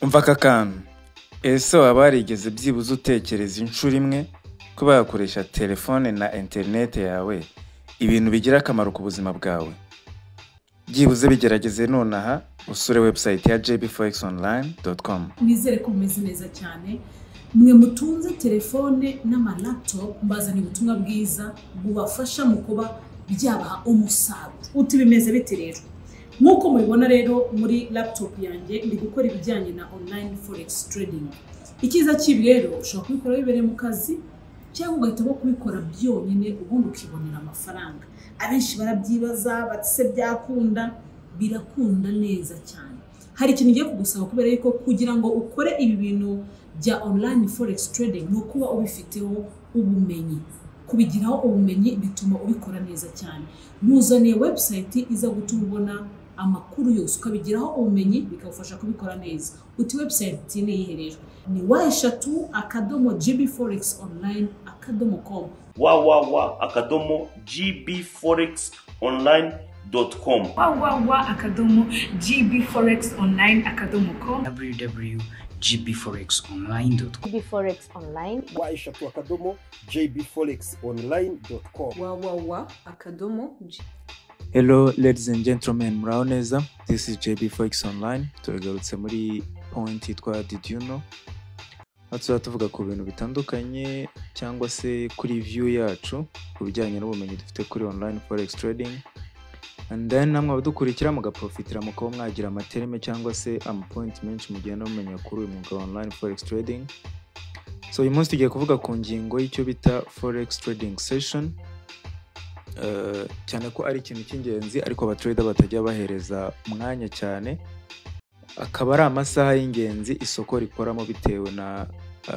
Umva aka kantu, ese waba warigeze byibuze utekereza inshuro imwe ko bakoresha telefone na interineti yawe ibintu bigira akamaro ku buzima bwawe? Byibuze bigerageze nonaha usure website ya jbforexonline.com. Nizere ko mumeze neza cyane. Mwe mutunze telefone n'amalaptop mbazanye ubutumwa bwiza bubafasha mu kuba byabaha umusaruro. Uti bimeze bite rero? Nkuko mubibona rero muri laptop yanjye ndi gukora ibijyanye na online forex trading. Ikiza kibi rero ushobora kubikora wibereye mu kazi cyangwa ugahitamo kubikora byonyine ubundi ukibonera amafaranga. Abenshi barabyibaza bati se byakunda? Birakunda neza cyane. Hari ikintu ngiye kugusaba kubera yuko kugira ngo ukore ibi bintu bya online forex trading no kuba ubifiteho ubumenyi. Kubigiraho ubumenyi bituma ubikora neza cyane. Muzaniye website iza gutuma ubona amakuru yose ukabigiraho ubumenyi bikagufasha kubikora neza. Uti website ni iyihe? Ni gbforexonline.com. gbforexonline.com. gbforexonline.com. www.gbforexonline.com. gbforex online gbforexonline.com. Hello ladies and gentlemen, muraho neza. This is JB Forex Online. Tugarutse muri point yitwa Did you know? Atso tuvuga ku bintu bitandukanye cyangwa se kuri view yacu ku bijyanye n'ubumenyi dufite kuri online forex trading. And then namwe abadukurikira mugaprofitira mu kuba mwagira amaterme cyangwa se point menshi mugenda mumenya kuri uyu mwuga online forex trading. So uyu munsi tugiye kuvuga ku ngingo y'icyo bita forex trading session. Cyane ko ari ikintu cy'ingenzi ariko abatrader batajya bahereza umwanya cyane, akaba ari amasaha y'ingenzi isoko rikoramo bitewe na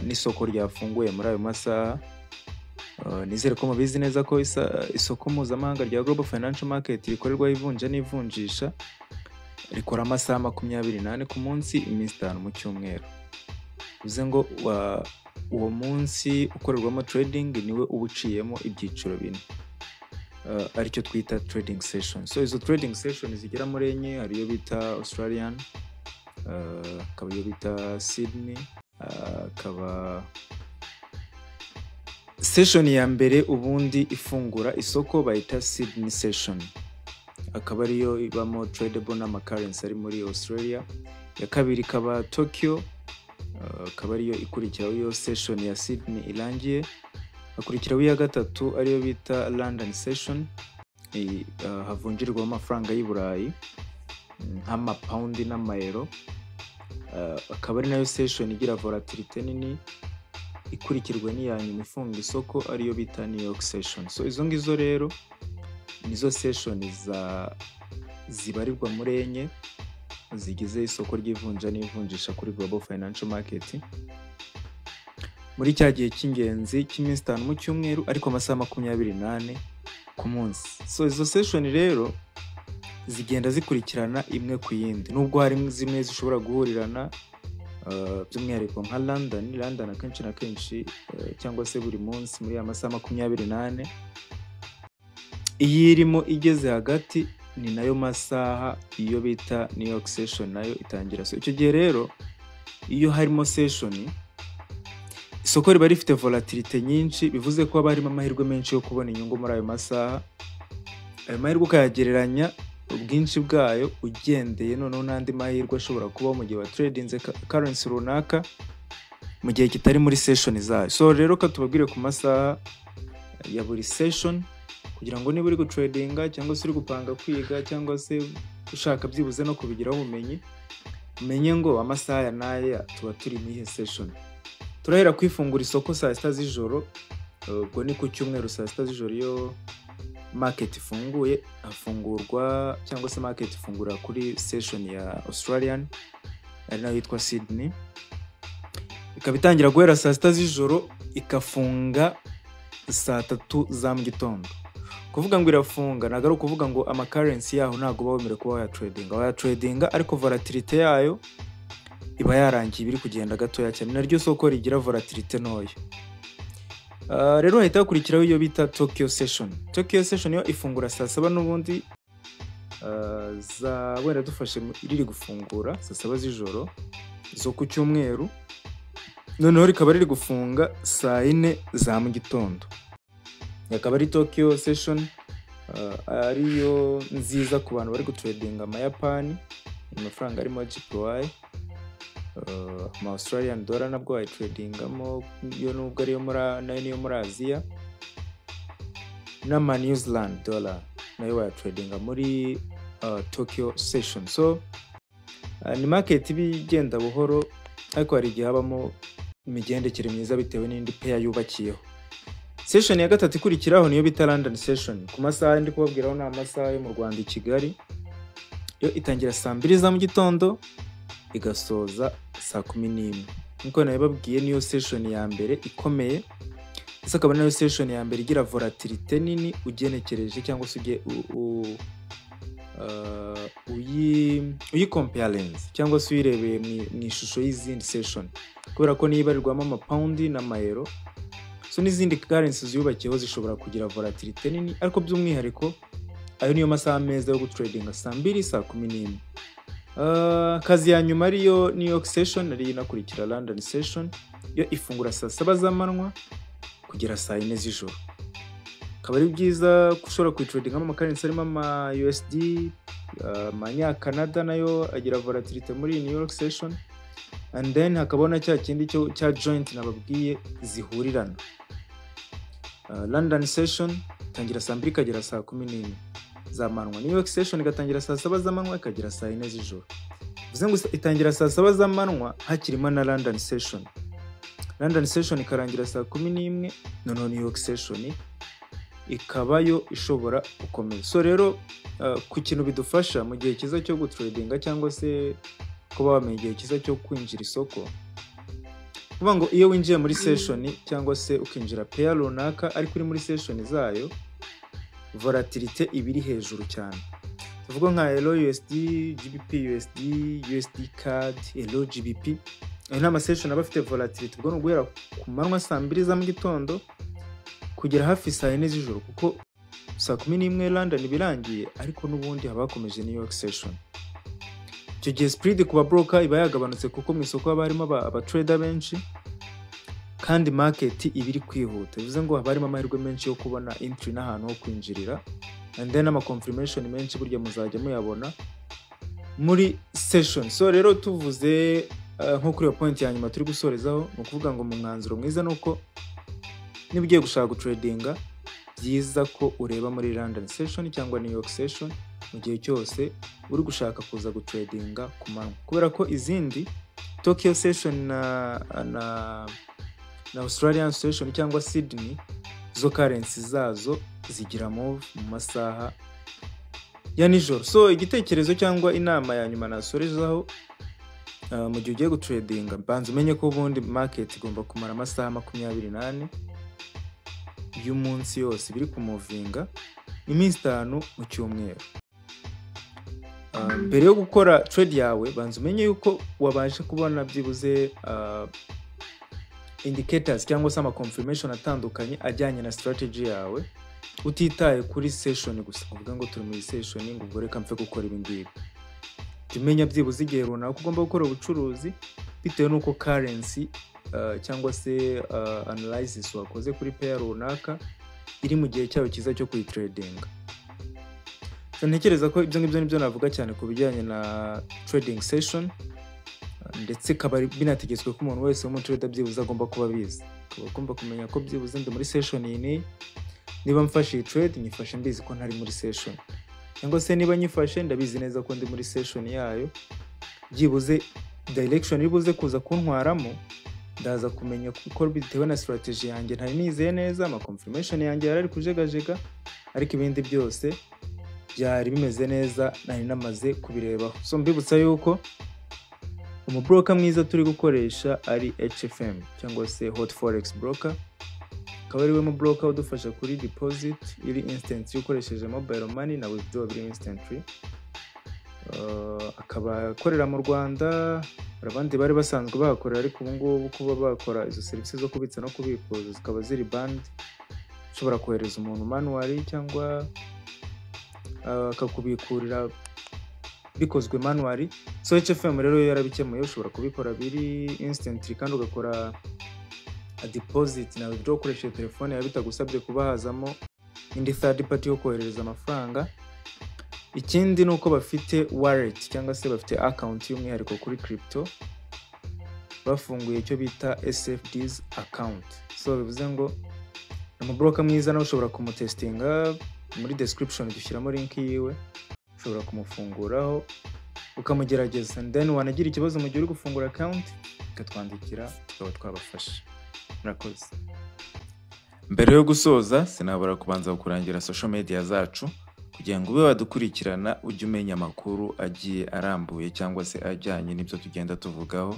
n'isoko ryafunguye muri ayo masaha. Nizere ko mubizi neza ko isoko mpuzamahanga rya Global Financial Market rikorerwa ivunja n'ivunjisha rikora amasaha 28 ku munsi, iminsi 5 mu cyumweru. Bivuze ngo uwo munsi ukorerwamo trading niwe ubuciyemo ibyiciro bine, aricyo twita trading session. So izo trading session zigera muri enye, hari iyo bita Australian, akaba iyo bita Sydney, akaba session ya mbere ubundi ifungura isoko bayita Sydney session, akaba ariyo ibamo tradable n'ama currency ari muri Australia. Ya kabiri ikaba Tokyo, akaba ariyo ikurikiraho iyo session ya Sydney irangiye. Hakurikiraho iya gatatu ariyo bita London session, havunjirwa amafaranga y'I Burayi nk'amapaundi n'amayero. Akaba ari nayo session igira volatility nini, ikurikirwa n'iyanyuma ifunga isoko ariyo bita New York session. So izo ngizo rero nizo session zibarirwa muri enye zigize isoko ry'ivunja n'ivunjisha kuri Global Financial Market muri cya gihe cy'ingenzi cy'iminsi 5 mu cyumweru ariko amasaha 28 ku munsi. So izo session rero zigenda zikurikirana imwe ku yindi, nubwo hari zimwe zishobora guhurirana by'umwihariko nka London akenshi na kenshi cyangwa se buri munsi muri amasaha 28. Iyi irimo igeze hagati ni nayo masaha iyo bita New York session nayo itangira. So icyo gihe rero iyo harimo session isoko riba rifite volatility nyinshi, bivuze ko haba harimo amahirwe menshi yo kubona inyungu muri ayo masaha. Ayo mahirwe ukayagereranya ubwinshi bwayo ugendeye noneho n'andi mahirwe ashobora kuba mu gihe wa trading currency runaka mu gihe kitari muri session zayo. So rero ka tubabwire ku masaha ya buri session kugira ngo niba uri gutradinga cyangwa se uri gupanga kwiga cyangwa se ushaka byibuze no kubigiraho ubumenyi, umenye ngo amasaha ya naye tuba turi mu ihe session. Turahera kwifungura isoko saa 7 z'ijoro, ubwo ni ku cyumweru saa 7 z'ijoro iyo market ifunguye. Afungurwa cyangwa se market ifungura kuri session ya Australian ari nayo yitwa Sydney, ikaba itangira guhera saa 7 z'ijoro ikafunga saa 3 za mu gitondo. Kuvuga ngo irafunga nagaruka ukuvuga ngo ama currency yaho ntago bawemere kuba ya trading ariko volatility yayo iba yarangiye biri kugenda gatoya cyane, naryo soko rigira volatility ntoya. Rero hahita hakurikiraho iyo bita Tokyo session. Tokyo session yo ifungura saa 7 n'ubundi za wenda dufashe riri gufungura saa 7 z'ijoro, zo ku cyumweru, noneho rikaba riri gufunga saa 4 za mu gitondo. Yakaba ari Tokyo session ariyo nziza ku bantu bari gutradinga amayapani, amafaranga arimo JPY, ama Australian dollar nabwo wayitradingamo yo nubwo ariyo muri Aziya, n'ama New Zealand dollar nayo wayitradinga muri Tokyo session. So ni market bigenda buhoro, ariko hari igihe habamo imigendekere myiza bitewe n'indi pair yubakiyeho. Session ya gatatu ikurikiraho niyo bita London session. Ku masaha ndi kubabwiraho ni amasaha yo mu Rwanda i Kigali, yo itangira saa 2 za mu gitondo igasoza saa 11. Nkuko nabibabwiye niyo session ya mbere ikomeye, ese akaba nayo session ya mbere igira volatility nini ugenekereje cyangwa se uyi comparing cyangwa se uyirebeye mu ishusho y'izindi session, kubera ko nibarirwamo ama pound n'ama euro, so n'izindi currencies yubakiyeho zishobora kugira volatility nini, ariko by'umwihariko ayo niyo masaha meza yo gutradinga saa 2 saa 11. Kazi ya nyuma ariyo New York session ari inakurikira London session, yo ifungura saa 7 z'amanywa kugera saa 4 z'ijoro. Akaba ari byiza kushobora kuyitradinga mu currency arimo ama USD, amanya Canada nayo agira volatility muri New York session, and then hakabona cya kindi cya joint nababwiye zihurirana. London session itangira saa 2 ikagera saa 11 z'amanywa, New York session igatangira saa 7 z'amanywa ikagera saa 4 z'ijoro. Bivuze ngo itangira saa 7 z'amanywa hakirimo na London session. London session ikarangira saa 11, noneho New York session ikabayo ishobora gukomeza. So rero ku kintu bidufasha mu gihe kiza cyo gutradinga cyangwa se kuba wamenye igihe kiza cyo kwinjira isoko, kuvuga ngo iyo winjiye muri session cyangwa se ukinjira pair runaka ariko uri muri session zayo, volatility ibiri hejuru cyane. Tuvuga nka Euro USD, GBP USD, USD CAD, Euro GBP, ayo ni ama session aba afite volatility ubwo guhera ku manywa saa 2 za mu gitondo kugera hafi saa 4 z'ijoro, kuko saa 11 London birangiye, ariko n'ubundi haba hakomeje New York session. Icyo gihe spread ku ba broker iba yagabanutse, kuko mu isoko haba harimo aba trader benshi kandi market ibiri kwihuta. Bivuze ngo haba harimo amahirwe menshi yo kubona entry n'ahantu ho kwinjirira, and then ama confirmation menshi burya muzajya muyabona muri session. So rero tuvuze nko kuri point ya nyuma turi gusorezaho, ni ukuvuga ngo mu mwanzuro mwiza nuko niba ugiye gushaka gutradinga, byiza ko ureba muri London session cyangwa New York session mu gihe cyose uri gushaka kuza gutradinga ku manywa, kubera ko izindi Tokyo session na Australian session cyangwa Sydney, zo currency zazo zigira move mu masaha ya nijoro. So igitekerezo cyangwa inama ya nyuma nasorezaho, mu gihe ugiye gutradinga, banza umenye ko ubundi market igomba kumara amasaha 28 y'umunsi yose biri kumuvinga, iminsi 5 mu cyumweru. Mbere yo gukora trade yawe, banza umenye yuko wabashe kubona byibuze indicators cyangwa se ama confirmation atandukanye ajyanye na strategy yawe, utitaye kuri session gusa kuvuga ngo turi muri session ngo ubwo reka mfe gukora ibi ngibi. Tumenya byibuze igihe runaka ugomba gukora ubucuruzi bitewe nuko currency cyangwa se analysis wakoze kuri pair runaka iri mu gihe cyawe kiza cyo kuyitradinga. Ntekereza ko ibyo ngibyo nibyo navuga cyane ku bijyanye na trading session, ndetse kaba binategetswe ko umuntu wese w'umutrader byibuze agomba kuba bizi, agomba kumenya ko byibuze ndi muri session iyi, niba mfashe trade nyifashe mbizi ko ntari muri session, cyangwa se niba nyifashe ndabizi neza ko ndi muri session yayo, byibuze direction iribuze kuza kuntwaramo ndaza kumenya ko bitewe na strategy yanjye ntari nizeye neza, ama confirmation yanjye yarari kujegajega, ariko ibindi byose byari bimeze neza nari namaze kubirebaho. So mbibutsa yuko umubroker mwiza turi gukoresha ari HFM cyangwa se Hot Forex Broker, akaba ari we mu broker udufasha kuri deposit iri instant ukoresheje mobile money na withdraw iri instantly. Akaba akorera mu Rwanda, abandi bari basanzwe bakorera, ariko ubu ngubu kuba bakora izo services zo kubitsa no kubikuza zikaba ziri band, ushobora kohereza umuntu manually cyangwa akakubikurira bikozwe manually. So HFM rero yarabikemuye, ushobora kubikora biri instantly kandi ugakora a deposit na withdraw ukoresheje telefone yawe bitagusabye kuba hazamo indi third party yo kohereza amafaranga. Ikindi nuko bafite wallet cyangwa se bafite account y'umwihariko kuri crypto, bafunguye icyo bita SFD's account. So bivuze ngo umubroker mwiza nawe ushobora kumutestinga, muri description dushyiramo link yiwe, ushobora kumufunguraho ukamugerageza, and then wanagira ikibazo mu gihe uri gufungura account ukatwandikira tukaba twabafasha. Murakoze. Mbere yo gusoza sinabura kubanza kukurangira social media zacu kugira ngo ube wadukurikirana ujye umenya amakuru agiye arambuye cyangwa se ajyanye n'ibyo tugenda tuvugaho,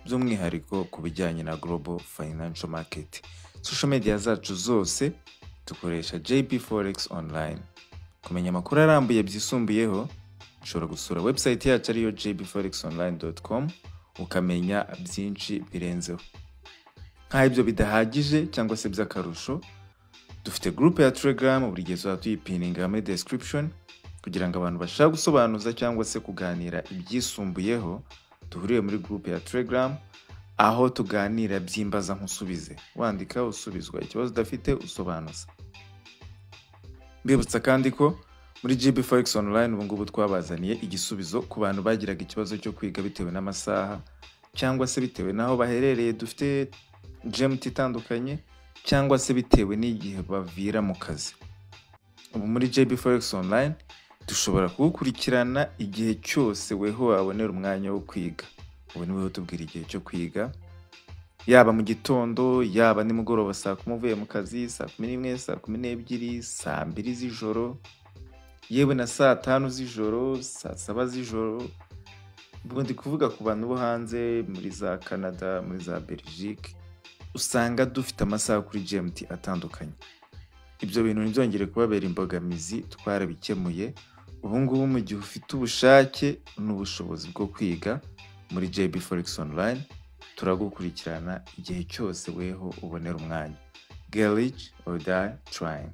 by'umwihariko ku bijyanye na Global Financial Market. Social media zacu zose dukoresha JB Forex Online. Kumenya amakuru arambuye byisumbuyeho ushobora gusura website yacu ariyo jbforexonline.com ukamenya byinshi birenzeho. Nka ibyo bidahagije cyangwa se by'akarusho, dufite group ya Telegram buri gihe tuyipininga muri description kugira ngo abantu bashaka gusobanuza cyangwa se kuganira ibyisumbuyeho duhuriye muri group ya Telegram, aho tuganira byimbaza nkusubize, wandika usubizwa, ikibazo udafite usobanuza. Mbibutsa kandi ko muri JB Forex Online ubu ngubu twabazaniye igisubizo ku bantu bagiraga ikibazo cyo kwiga bitewe n'amasaha cyangwa se bitewe naho baherereye. Dufite GMT itandukanye cyangwa se bitewe n'igihe bavira mu kazi. Ubu muri JB Forex Online dushobora kugukurikirana igihe cyose weho wabonera umwanya wo kwiga. Ubu ni weho tubwira igihe cyo kwiga, yaba mu gitondo, yaba nimugoroba saa 10 uvuye mu kazi, saa 11, saa 12, saa 2 z'ijoro, yewe na saa 5 z'ijoro, saa 7 z'ijoro. Ubwo ndi kuvuga ku bantu bo hanze muri za Canada, muri za Belgique, usanga dufite amasaha kuri GMT atandukanye. Ibyo bintu ntibyongere kubabera imbogamizi, twarabikemuye. Ubu ngubu mu gihe ufite ubushake n'ubushobozi bwo kwiga muri JB Forex Online, turagukurikirana igihe cyose weho ubonera umwanya. Get rich or die trying.